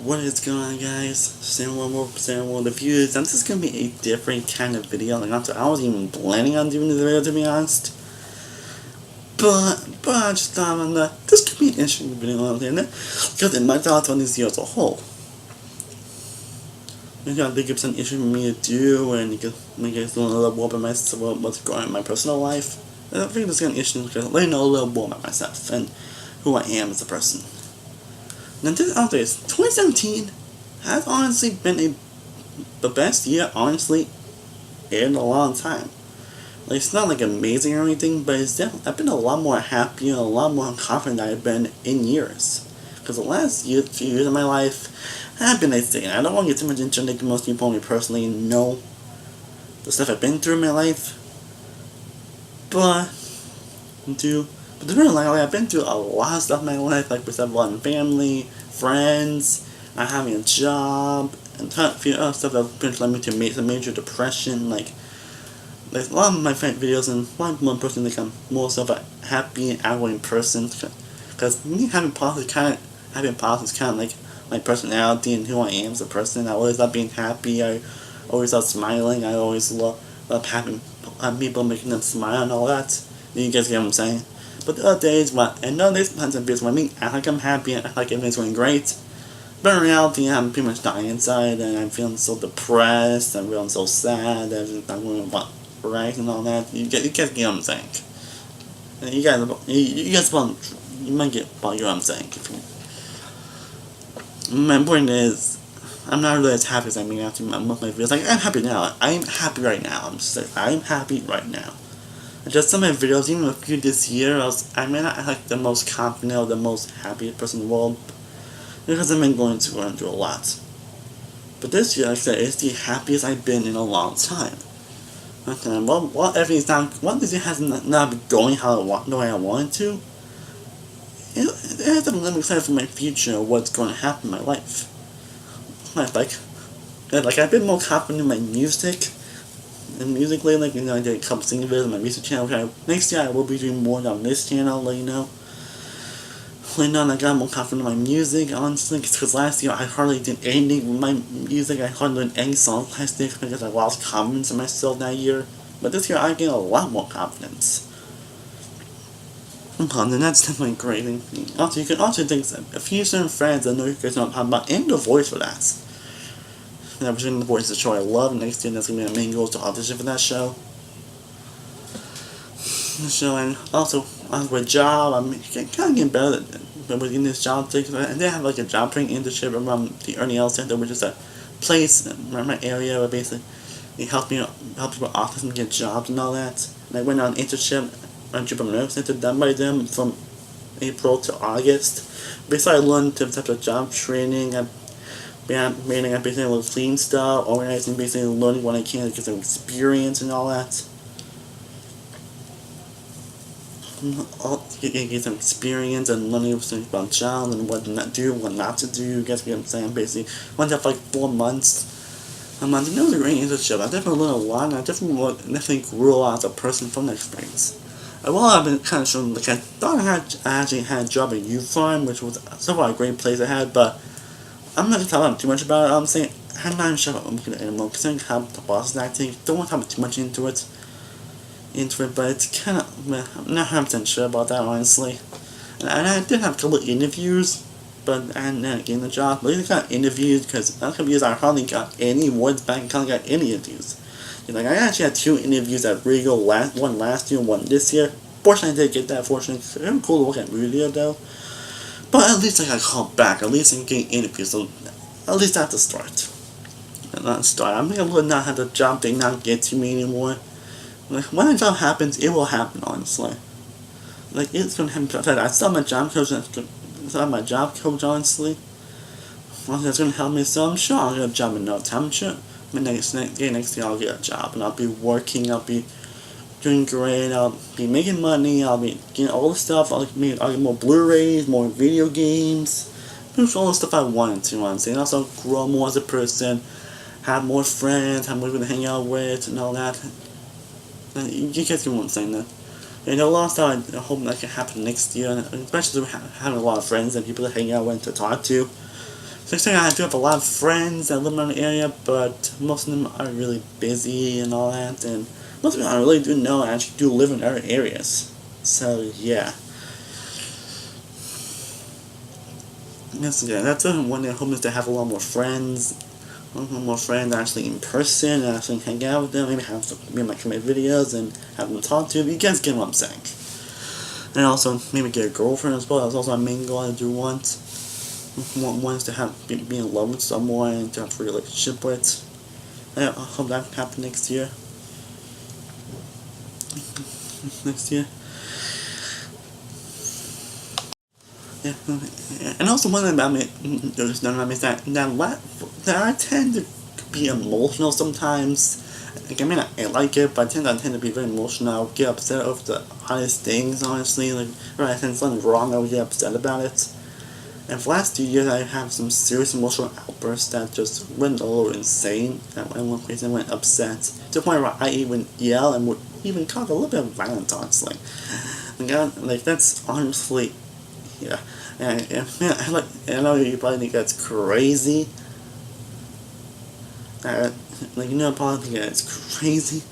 What is going on, guys? Stardust-oneworldreviews, and this is going to be a different kind of video. Like, I wasn't even planning on doing this video, to be honest. But I just thought, this could be an interesting video on the internet, because in my thoughts on this year as a whole. I think it's an issue for me to do, and you can make it a little more about myself, what's going on in my personal life. And I think it's going to be interesting because let me know a little more about myself and who I am as a person. Now, this out there is 2017 has honestly been the best year, honestly, in a long time. Like, it's not like amazing or anything, but it's definitely, I've been a lot more happy and a lot more confident than I've been in years. Because the last few years of my life have been insane. I don't want to get too much into it, like most people only personally know the stuff I've been through in my life. But I've been through a lot of stuff in my life, like with everyone, family, friends, not having a job, and a few other stuff that led me to some major depression. Like a lot of my videos, and one person think I'm more of a happy and outgoing person, because me having positive is kind of like my personality and who I am as a person. I always love being happy. I always love smiling. I always love having people, making them smile and all that. You guys get what I'm saying? But the other days, sometimes I'm busy when I act like I'm happy and act like everything's going great. But in reality, I'm pretty much dying inside, and I'm feeling so depressed, I'm feeling so sad, I'm going right and all that. You guys get what I'm saying. And you might get what I'm saying. My point is, I'm not really as happy as I mean after most of my videos. Like, I'm happy now. I'm happy right now. I'm happy right now. Just some of my videos, even a few this year, I may not act like the most confident or the most happiest person in the world, because I've been going through a lot. But this year, like I said, it's the happiest I've been in a long time. Okay, what this year has not been going the way I wanted to, it has something I'm excited for my future or what's going to happen in my life. Like I've been more confident in my music. And musically, I did a couple singing videos on my music channel. Next year I will be doing more on this channel, let you know. I got more confident in my music, honestly, because last year I hardly did anything with my music. I hardly did any songs last year because I lost confidence in myself that year. But this year I gained a lot more confidence. And that's definitely great. And also, you can also think a few certain friends I know you guys know what I'm talking about, and the voice for that. And I'm doing the voice of the show I love. Next year, that's going to be my main goal, to audition for that show. And also, with a job, I'm kind of getting better within this job thing. And they have a job training internship around the Ernie L Center, which is a place around my area where basically it helps people office and get jobs and all that. And I went on an internship at Entrepreneur Center done by them from April to August. Basically, I learned different types of job training. I basically a little clean stuff, organizing, basically learning what I can to get some experience and all that. Get some experience and learning about jobs and what not to do, what not to do. You guys get what I'm saying? Basically, went there for 4 months. It was a great internship. I definitely learned a lot, and I definitely grew a lot as a person from that experience. I've been kind of showing, I thought I actually had a job at U-Farm, which was so far a great place I had, but I'm not going to talk too much about it. I'm saying I'm not even sure if I'm looking at it anymore, considering how the boss is acting. Don't want to talk too much into it, but it's kind of, I'm not 100% sure about that, honestly. And I did have a couple of interviews, but I ended up getting the job. But I got interviews because a couple years I hardly got any awards back, and kind of got any interviews. I actually had 2 interviews at Regal, one last year, one this year. Fortunately, I did get that. Fortunately, it's really cool to look at Radio though. But at least I got called back. At least I can get interviews. So at least that's a start. I'm gonna not have the job thing not get to me anymore. When a job happens, it will happen. Honestly, it's gonna happen. I still have my job coach. Honestly, that's gonna help me. So I'm sure I'll get a job in no time. I'm sure. Next year I'll get a job and I'll be working. I'll be doing great. I'll be making money. I'll be getting all the stuff. I'll get more Blu-rays, more video games, all the stuff I wanted to, honestly. And also grow more as a person, have more friends, have more people to hang out with, and all that. And you guys get what I'm saying, though. A lot of stuff I hope that can happen next year, especially having a lot of friends and people to hang out with, to talk to. So I do have a lot of friends that live around the area, but most of them are really busy and all that, and most of them I really do know actually do live in other areas. So yeah. Yes, yeah, that's one thing. I hope is to have a lot more friends, actually in person, and actually hang out with them. Maybe have some, maybe like make videos and have them talk to. You guys get what I'm saying. And also maybe get a girlfriend as well. That's also my main goal I do want. One is to be in love with someone and to have a relationship with. I hope that can happen next year. Next year. Yeah, and also one thing about me, there's none about me is that I tend to be emotional sometimes. Like, I mean, I like it, but I tend to be very emotional. I'll get upset over the honest things, honestly. Like, when I think something's wrong, I would get upset about it. And for the last 2 years, I have some serious emotional outbursts that just went a little insane. And one place I went upset to the point where I even yell and would even cause a little bit of violence, honestly. Like that's honestly, yeah. I know you probably think that's crazy. Probably think that's crazy.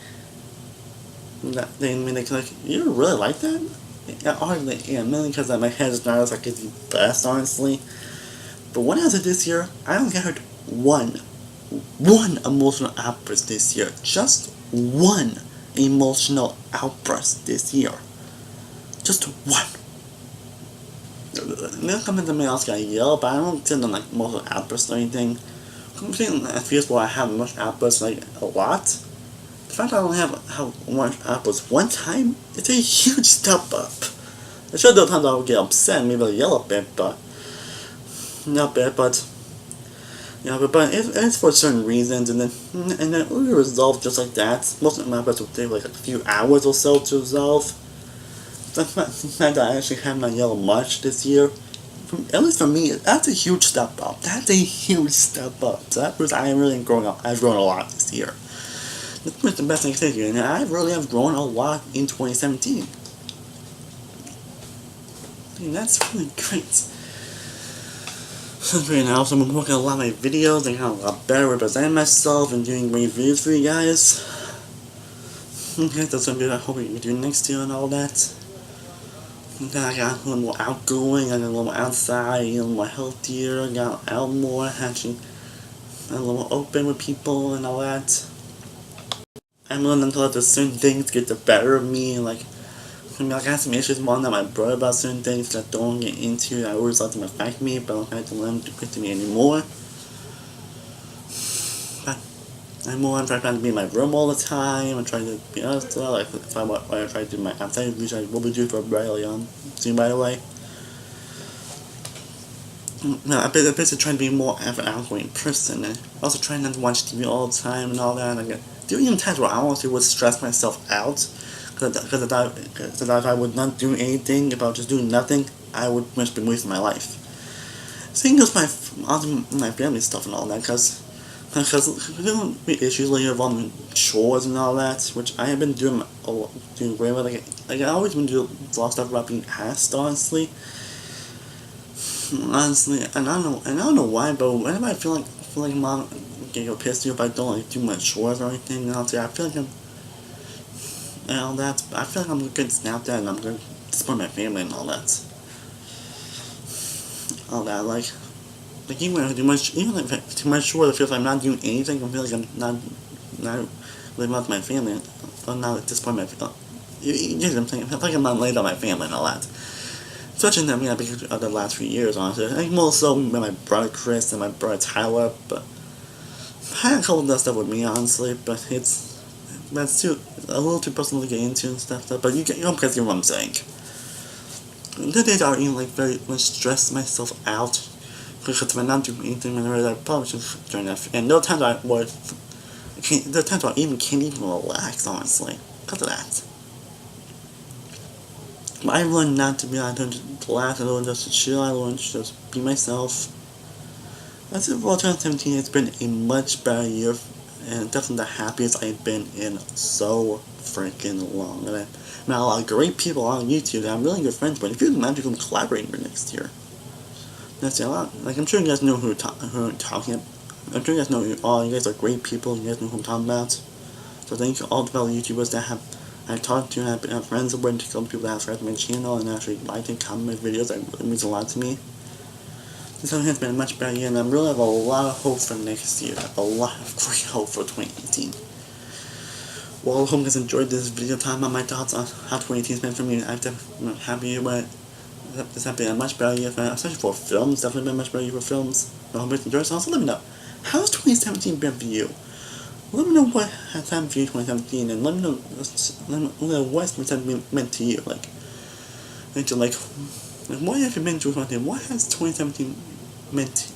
That they mean like you really like that? Yeah, hardly. Yeah, mainly because my head is not as like the best, honestly. But when I was this year, I only heard one emotional outburst this year. Just one emotional outburst this year. Just one. There's something something else got yell, but I don't tend to like emotional outbursts or anything. I'm saying I feel where I have emotional outbursts like a lot. The fact that I only have one outburst one time, it's a huge step up. I'm sure there are times I would get upset, maybe I'll yell a bit, but not bad, but yeah, but it's for certain reasons, and then it will resolve just like that. Most of my episodes will take like a few hours or so to resolve. The fact that I actually have not yelled much this year, at least for me, that's a huge step up. That's a huge step up. So that proves I really growing up. I've grown a lot this year. That's the best thing I can say here, and I really have grown a lot in 2017. And that's really great. Right now, so I'm working on a lot of my videos and how a lot better represent myself and doing reviews for you guys. Okay, that's something I hope you can do next year and all that. And then I got a little more outgoing, I got a little more outside, a little more healthier, I got out more, actually, a little more open with people and all that. I'm learning to let the certain things get the better of me, like, I have some issues with my brother about certain things that I don't get into. I always let them affect me, but I don't have to let them do it to me anymore. But I'm trying to be in my room all the time. I'm trying to be honest. Like if I try to do my outside reviews, I will be doing for very soon, by the way. No, I'm basically trying to be more of an outgoing person, and also trying not to watch TV all the time and all that. Like, there even times where I honestly would stress myself out. Because if I would not do anything, if I was just doing nothing, I would just be wasting my life. Same goes my family stuff and all that, because there will be issues later involving chores and all that, which I have been doing great with. Like I always been doing a lot of stuff about being asked, honestly. And I don't know why, but whenever I feel like mom get pissed at you if I don't like do my chores or anything, I feel like I'm and all that. I feel like I'm going to snap that and I'm going to support my family and all that. All that, like even when I do much, even like too much short, I feel like I'm not doing anything. I feel like I'm not living out with my family. I'm not at this point, my family. You get what I'm saying? I feel like I'm not laid on my family and all that. Especially in the last few years, honestly. I think more so with my brother Chris and my brother Tyler, but I had a couple of that stuff with me, honestly, but that's too a little too personal to get into and stuff. But you don't get what I'm saying. The days I even like very much stress myself out because if I'm not doing anything, I probably should join that. And there are times I even can't even relax, honestly, because of that. But I learned not to be like to relax. I learned just to chill. I learned to just be myself. That's it for 2017. It's been a much better year. And definitely the happiest I've been in so freaking long. And I met a lot of great people on YouTube that I'm really good friends with. If you're the man, you can collaborate with next year. That's a lot. Like, I'm sure you guys know who I'm talking about. I'm sure you guys know all you guys are great people. You guys know who I'm talking about. So thank you all the fellow YouTubers that I talked to and I've been friends with, and to people that have subscribed to my channel and actually liked and commented my videos. That means a lot to me. This time has been a much better year, and I really have a lot of hope for next year. I have a lot of great hope for 2018. Well, I hope you guys enjoyed this video talking about my thoughts on how 2018 has been for me. I'm happy with this has been a much better year, especially for films. Definitely been a much better year for films. I hope you enjoyed it. So also let me know, how's 2017 been for you? Let me know what has happened for you in 2017, and let me know what 2017 meant to you. Like what have you been through 2017? What has 2017 meant?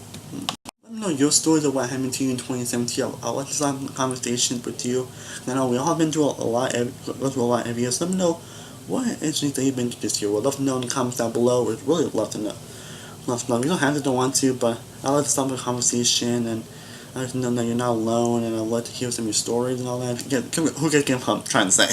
Let me know your stories of what happened to you in 2017. I'll like to start a conversation with you. I know we all been through a lot every year. So let me know what interesting things you've been through this year. We'd love to know in the comments down below. We'd really love to know. You don't have to, don't want to, but I'd like to start a conversation, and I'd like to know that you're not alone, and I'd like to hear some of your stories and all that. Who gets what I'm trying to say?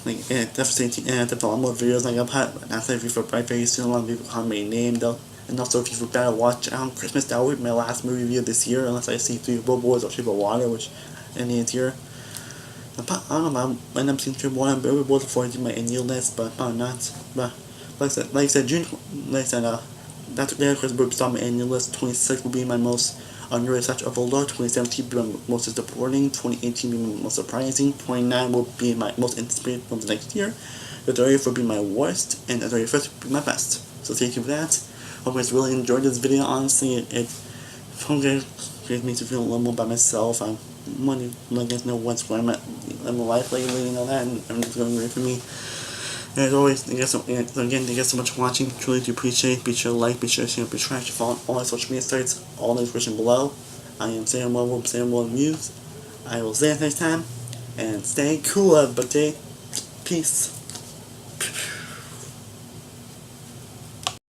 Like, definitely a lot more videos. Like, I'll put an review for Bright very soon. A lot of people call me a name, though. And also, if you better watch Christmas, that will be my last movie review this year, unless I see 3 Billboards or Shape of Water, which ends here. I don't know, I end up seeing Shape of Water and Billboards before I do my annual list, but probably not. But like I said, that's the Christmas will start my annual list. 26 will be my most underrated such of all. 2017 will be my most disappointing. 2018 will be my most surprising. 29 will be my most anticipated from the next year. The 30th will be my worst, and the 31st will be my best. So thank you for that. Hope you guys really enjoyed this video. Honestly, it creates me to feel a little more by myself. I want to let you guys know what's going on in my life lately, and all that, and everything's going great for me. And as always, thank you guys so much for watching. Truly do appreciate. Be sure to like, be sure to share, be sure to follow all my social media sites, all the information below. I am Stardust-oneworldreviews. I will see you next time, and stay cool, everybody. Peace.